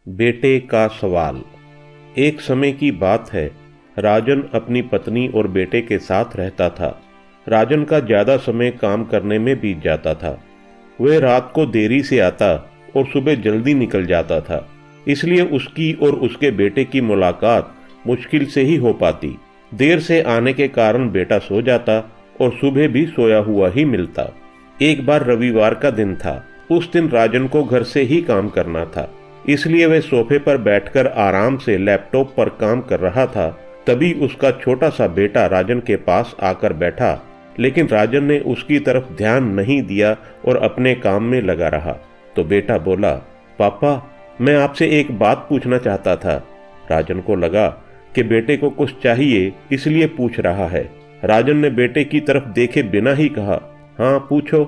बेटे का सवाल। एक समय की बात है, राजन अपनी पत्नी और बेटे के साथ रहता था। राजन का ज़्यादा समय काम करने में बीत जाता था। वह रात को देरी से आता और सुबह जल्दी निकल जाता था, इसलिए उसकी और उसके बेटे की मुलाकात मुश्किल से ही हो पाती। देर से आने के कारण बेटा सो जाता और सुबह भी सोया हुआ ही मिलता। एक बार रविवार का दिन था। उस दिन राजन को घर से ही काम करना था, इसलिए वह सोफे पर बैठकर आराम से लैपटॉप पर काम कर रहा था। तभी उसका छोटा सा बेटा राजन के पास आकर बैठा, लेकिन राजन ने उसकी तरफ ध्यान नहीं दिया और अपने काम में लगा रहा। तो बेटा बोला, पापा मैं आपसे एक बात पूछना चाहता था। राजन को लगा कि बेटे को कुछ चाहिए, इसलिए पूछ रहा है। राजन ने बेटे की तरफ देखे बिना ही कहा, हाँ पूछो।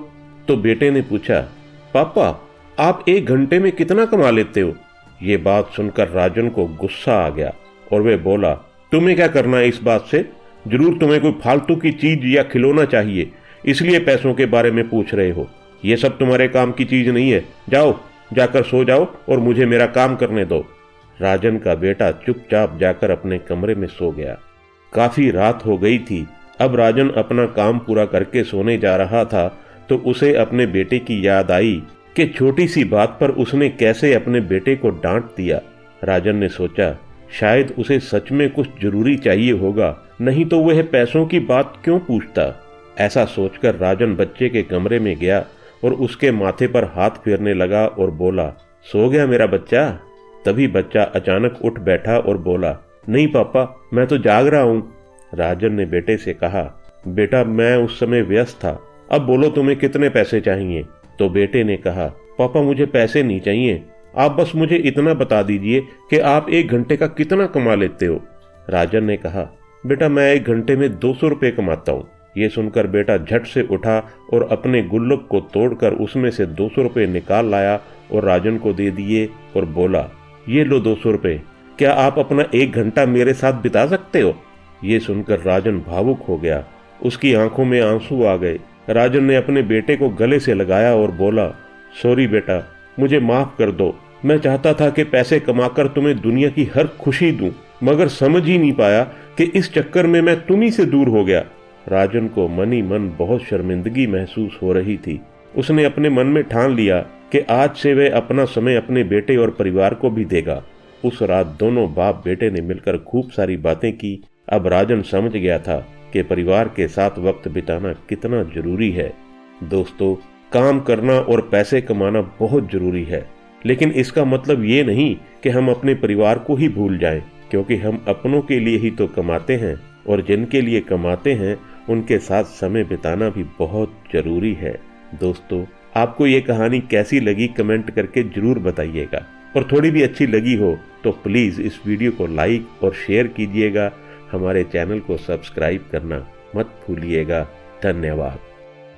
तो बेटे ने पूछा, पापा आप 1 घंटे में कितना कमा लेते हो? ये बात सुनकर राजन को गुस्सा आ गया और वह बोला, तुम्हें क्या करना है इस बात से? जरूर तुम्हें कोई फालतू की चीज या खिलौना चाहिए, इसलिए पैसों के बारे में पूछ रहे हो। ये सब तुम्हारे काम की चीज नहीं है। जाओ, जाकर सो जाओ और मुझे मेरा काम करने दो। राजन का बेटा चुपचाप जाकर अपने कमरे में सो गया। काफी रात हो गई थी। अब राजन अपना काम पूरा करके सोने जा रहा था तो उसे अपने बेटे की याद आई कि छोटी सी बात पर उसने कैसे अपने बेटे को डांट दिया। राजन ने सोचा, शायद उसे सच में कुछ जरूरी चाहिए होगा, नहीं तो वह पैसों की बात क्यों पूछता। ऐसा सोचकर राजन बच्चे के कमरे में गया और उसके माथे पर हाथ फेरने लगा और बोला, सो गया मेरा बच्चा? तभी बच्चा अचानक उठ बैठा और बोला, नहीं पापा मैं तो जाग रहा हूँ। राजन ने बेटे से कहा, बेटा मैं उस समय व्यस्त था, अब बोलो तुम्हें कितने पैसे चाहिए? तो बेटे ने कहा, पापा मुझे पैसे नहीं चाहिए, आप बस मुझे इतना बता दीजिए कि आप 1 घंटे का कितना कमा लेते हो। राजन ने कहा, बेटा मैं 1 घंटे में 200 रुपये कमाता हूँ। ये सुनकर बेटा झट से उठा और अपने गुल्लक को तोड़कर उसमें से 200 रुपये निकाल लाया और राजन को दे दिए और बोला, ये लो 200 रुपये, क्या आप अपना 1 घंटा मेरे साथ बिता सकते हो? ये सुनकर राजन भावुक हो गया, उसकी आंखों में आंसू आ गए। राजन ने अपने बेटे को गले से लगाया और बोला, सॉरी बेटा, मुझे माफ कर दो। मैं चाहता था कि पैसे कमाकर तुम्हें दुनिया की हर खुशी दूं, मगर समझ ही नहीं पाया कि इस चक्कर में मैं तुम्ही से दूर हो गया। राजन को मन ही मन बहुत शर्मिंदगी महसूस हो रही थी। उसने अपने मन में ठान लिया कि आज से वह अपना समय अपने बेटे और परिवार को भी देगा। उस रात दोनों बाप बेटे ने मिलकर खूब सारी बातें की। अब राजन समझ गया था कि परिवार के साथ वक्त बिताना कितना जरूरी है। दोस्तों, काम करना और पैसे कमाना बहुत जरूरी है, लेकिन इसका मतलब ये नहीं कि हम अपने परिवार को ही भूल जाएं, क्योंकि हम अपनों के लिए ही तो कमाते हैं और जिनके लिए कमाते हैं उनके साथ समय बिताना भी बहुत जरूरी है। दोस्तों, आपको ये कहानी कैसी लगी कमेंट करके जरूर बताइएगा, और थोड़ी भी अच्छी लगी हो तो प्लीज इस वीडियो को लाइक और शेयर कीजिएगा। हमारे चैनल को सब्सक्राइब करना मत भूलिएगा। धन्यवाद।